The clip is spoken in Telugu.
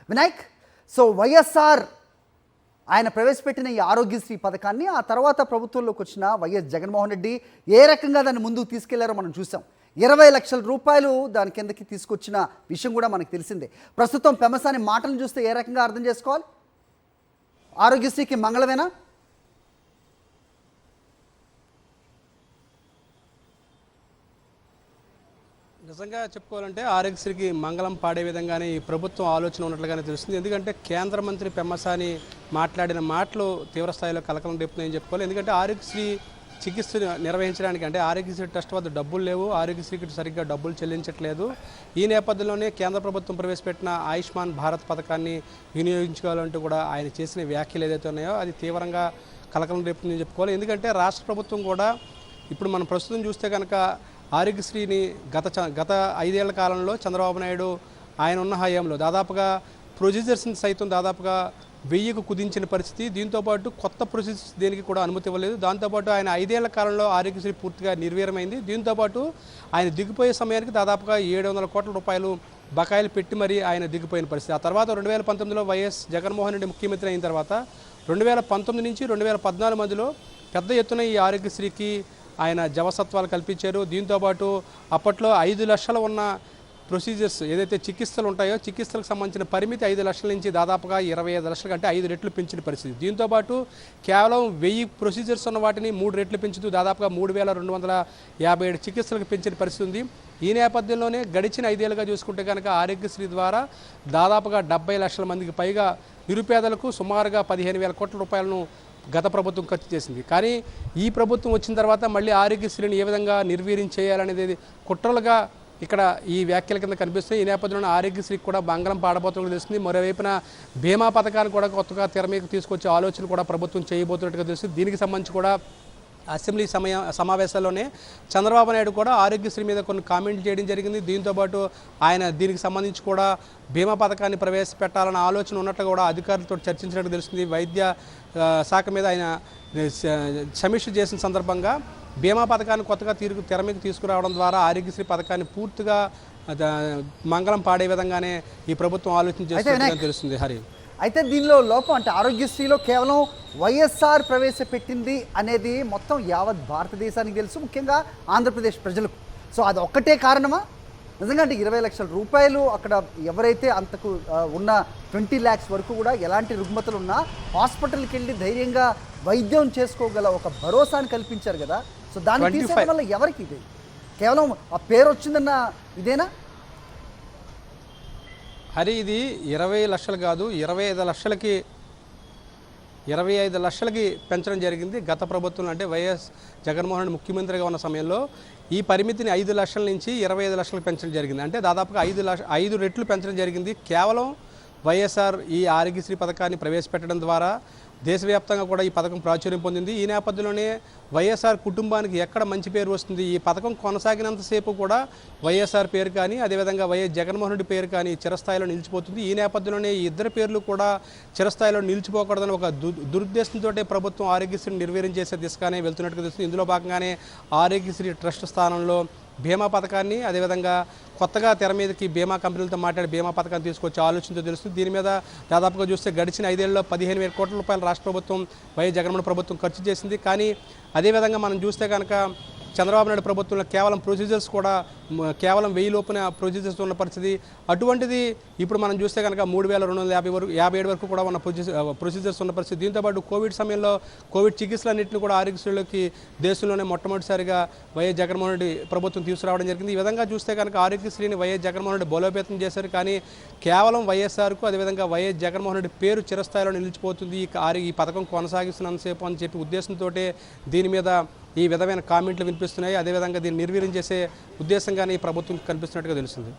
వినాయక్, సో వైఎస్ఆర్ ఆయన ప్రవేశపెట్టిన ఈ ఆరోగ్యశ్రీ పథకాన్ని ఆ తర్వాత ప్రభుత్వంలోకి వచ్చిన వైఎస్ జగన్మోహన్ రెడ్డి ఏ రకంగా దాన్ని ముందుకు తీసుకెళ్లారో మనం చూసాం. 20 లక్షల రూపాయలు దాని కిందకి తీసుకొచ్చిన విషయం కూడా మనకు తెలిసిందే. ప్రస్తుతం పెమసాని మాటలను చూస్తే ఏ రకంగా అర్థం చేసుకోవాలి? ఆరోగ్యశ్రీకి మంగళమేనా? నిజంగా చెప్పుకోవాలంటే ఆరోగ్యశ్రీకి మంగళం పాడే విధంగానే ఈ ప్రభుత్వం ఆలోచన ఉన్నట్లుగానే తెలుస్తుంది. ఎందుకంటే కేంద్ర మంత్రి పెమ్మసాని మాట్లాడిన మాటలు తీవ్రస్థాయిలో కలకలం రేపుతున్నాయని చెప్పుకోవాలి. ఎందుకంటే ఆరోగ్యశ్రీ చికిత్స నిర్వహించడానికి అంటే ఆరోగ్యశ్రీ ట్రస్ట్ వద్ద డబ్బులు లేవు, ఆరోగ్యశ్రీకి సరిగ్గా డబ్బులు చెల్లించట్లేదు. ఈ నేపథ్యంలోనే కేంద్ర ప్రభుత్వం ప్రవేశపెట్టిన ఆయుష్మాన్ భారత్ పథకాన్ని వినియోగించుకోవాలంటూ కూడా ఆయన చేసిన వ్యాఖ్యలు ఏదైతే ఉన్నాయో అది తీవ్రంగా కలకలం రేపుతుందని చెప్పుకోవాలి. ఎందుకంటే రాష్ట్ర ప్రభుత్వం కూడా ఇప్పుడు మనం ప్రస్తుతం చూస్తే కనుక ఆరోగ్యశ్రీని గత 5 ఏళ్ల కాలంలో చంద్రబాబు నాయుడు ఆయన ఉన్న హయాంలో దాదాపుగా ప్రొసీజర్స్ని సైతం దాదాపుగా 1000కు కుదించిన పరిస్థితి. దీంతోపాటు కొత్త ప్రొసీజర్స్ దేనికి కూడా అనుమతి ఇవ్వలేదు. దాంతోపాటు ఆయన 5 ఏళ్ల కాలంలో ఆరోగ్యశ్రీ పూర్తిగా నిర్వీర్యమైంది. దీంతోపాటు ఆయన దిగిపోయే సమయానికి దాదాపుగా 700 కోట్ల రూపాయలు బకాయిలు పెట్టి మరీ ఆయన దిగిపోయిన పరిస్థితి. ఆ తర్వాత 2019లో వైఎస్ జగన్మోహన్ రెడ్డి ముఖ్యమంత్రి అయిన తర్వాత 2019 నుంచి 2014 మధ్యలో పెద్ద ఎత్తున ఈ ఆరోగ్యశ్రీకి ఆయన జవసత్వాలు కల్పించారు. దీంతోపాటు అప్పట్లో 5 లక్షలు ఉన్న ప్రొసీజర్స్ ఏదైతే చికిత్సలు ఉంటాయో చికిత్సలకు సంబంధించిన పరిమితి 5 లక్షల నుంచి దాదాపుగా 25 లక్షల కంటే 5 రెట్లు పెంచిన పరిస్థితి. దీంతోపాటు కేవలం 1000 ప్రొసీజర్స్ ఉన్న వాటిని 3 రెట్లు పెంచుతూ దాదాపుగా 3257 చికిత్సలకు పెంచిన పరిస్థితి ఉంది. ఈ నేపథ్యంలోనే గడిచిన 5 ఏళ్ళుగా చూసుకుంటే కనుక ఆరోగ్యశ్రీ ద్వారా దాదాపుగా 70 లక్షల మందికి పైగా నిరుపేదలకు సుమారుగా 15,000 కోట్ల రూపాయలను గత ప్రభుత్వం ఖర్చు చేసింది. కానీ ఈ ప్రభుత్వం వచ్చిన తర్వాత మళ్ళీ ఆరోగ్యశ్రీని ఏ విధంగా నిర్వీర్యం చేయాలనేది కుట్రలుగా ఇక్కడ ఈ వ్యాఖ్యల కింద కనిపిస్తుంది. ఈ నేపథ్యంలో ఆరోగ్యశ్రీకి కూడా మంగళం పాడబోతున్నట్టు తెలుస్తుంది. మరోవైపున బీమా పథకాన్ని కూడా కొత్తగా తెర మీదకు తీసుకొచ్చే ఆలోచన కూడా ప్రభుత్వం చేయబోతున్నట్టుగా తెలుస్తుంది. దీనికి సంబంధించి కూడా అసెంబ్లీ సమావేశాల్లోనే చంద్రబాబు నాయుడు కూడా ఆరోగ్యశ్రీ మీద కొన్ని కామెంట్లు చేయడం జరిగింది. దీంతోపాటు ఆయన దీనికి సంబంధించి కూడా బీమా పథకాన్ని ప్రవేశపెట్టాలన్న ఆలోచన ఉన్నట్లు కూడా అధికారులతో చర్చించినట్టు తెలుస్తుంది. వైద్య శాఖ మీద ఆయన సమీక్ష చేసిన సందర్భంగా బీమా పథకాన్ని కొత్తగా తెర మీద తీసుకురావడం ద్వారా ఆరోగ్యశ్రీ పథకాన్ని పూర్తిగా మంగళం పాడే విధంగానే ఈ ప్రభుత్వం ఆలోచన చేస్తుందని తెలుస్తుంది. హరి, అయితే దీనిలో లోపం అంటే ఆరోగ్యశ్రీలో కేవలం వైఎస్ఆర్ ప్రవేశపెట్టింది అనేది మొత్తం యావత్ భారతదేశానికి తెలుసు, ముఖ్యంగా ఆంధ్రప్రదేశ్ ప్రజలకు. సో అది ఒక్కటే కారణమా? నిజంగా అంటే 20 లక్షల రూపాయలు అక్కడ ఎవరైతే అంతకు ఉన్న 20 lakhs వరకు కూడా ఎలాంటి రుగ్మతలు ఉన్నా హాస్పిటల్కి వెళ్ళి ధైర్యంగా వైద్యం చేసుకోగల ఒక భరోసాను కల్పించారు కదా. సో దాన్ని తీసేయడం వల్ల ఎవరికి ఇది కేవలం ఆ పేరు వచ్చిందన్న ఇదేనా? హరి, ఇది 20 లక్షలు కాదు, 25 లక్షలకి పెంచడం జరిగింది గత ప్రభుత్వం. అంటే వైఎస్ జగన్మోహన్ రెడ్డి ముఖ్యమంత్రిగా ఉన్న సమయంలో ఈ పరిమితిని 5 లక్షల నుంచి 25 లక్షలకు పెంచడం జరిగింది. అంటే దాదాపుగా 5 రెట్లు పెంచడం జరిగింది. కేవలం వైఎస్ఆర్ ఈ ఆరోగ్యశ్రీ పథకాన్ని ప్రవేశపెట్టడం ద్వారా దేశవ్యాప్తంగా కూడా ఈ పథకం ప్రాచుర్యం పొందింది. ఈ నేపథ్యంలోనే వైఎస్ఆర్ కుటుంబానికి ఎక్కడ మంచి పేరు వస్తుంది, ఈ పథకం కొనసాగినంతసేపు కూడా వైఎస్ఆర్ పేరు కానీ అదేవిధంగా వైఎస్ జగన్మోహన్ రెడ్డి పేరు కానీ చిరస్థాయిలో నిలిచిపోతుంది. ఈ నేపథ్యంలోనే ఈ ఇద్దరు పేర్లు కూడా చిరస్థాయిలో నిలిచిపోకూడదని ఒక దురుద్దేశంతో ప్రభుత్వం ఆరోగ్యశ్రీని నిర్వీర్యం చేసే దిశగానే వెళ్తున్నట్టుగా తెలుస్తుంది. ఇందులో భాగంగానే ఆరోగ్యశ్రీ ట్రస్ట్ స్థానంలో బీమా పథకాన్ని అదేవిధంగా కొత్తగా తెర మీదకి బీమా కంపెనీలతో మాట్లాడి బీమా పథకాన్ని తీసుకొచ్చే ఆలోచనతో తెలుస్తుంది. దీని మీద దాదాపుగా చూస్తే గడిచిన 5 ఏళ్లలో 15,000 కోట్ల రూపాయలు రాష్ట్ర ప్రభుత్వం వైఎస్ జగన్మోహన్ ప్రభుత్వం ఖర్చు చేసింది. కానీ అదేవిధంగా మనం చూస్తే కనుక చంద్రబాబు నాయుడు ప్రభుత్వంలో కేవలం ప్రొసీజర్స్ కూడా కేవలం 1000 లోపున ప్రొసీజర్స్ ఉన్న పరిస్థితి. అటువంటిది ఇప్పుడు మనం చూస్తే కనుక 3,257 వరకు కూడా ఉన్న ప్రొసీజర్స్ ఉన్న పరిస్థితి. దీంతోపాటు కోవిడ్ సమయంలో కోవిడ్ చికిత్సలన్నింటినీ కూడా ఆరోగ్యశ్రీలోకి దేశంలోనే మొట్టమొదటిసారిగా వైఎస్ జగన్మోహన్ రెడ్డి ప్రభుత్వం తీసుకురావడం జరిగింది. ఈ విధంగా చూస్తే కనుక ఆరోగ్యశ్రీని వైఎస్ జగన్మోహన్ రెడ్డి బలోపేతం చేశారు. కానీ కేవలం వైఎస్ఆర్కు అదేవిధంగా వైఎస్ జగన్మోహన్ రెడ్డి పేరు చిరస్థాయిలో నిలిచిపోతుంది ఈ పథకం కొనసాగిస్తున్నంతసేపు అని చెప్పి ఉద్దేశంతో దీని మీద ఈ విధమైన కామెంట్లు వినిపిస్తున్నాయి. అదేవిధంగా దీన్ని నిర్వీర్యం చేసే ఉద్దేశంగానే ఈ ప్రభుత్వం కనిపిస్తున్నట్టుగా తెలుస్తుంది.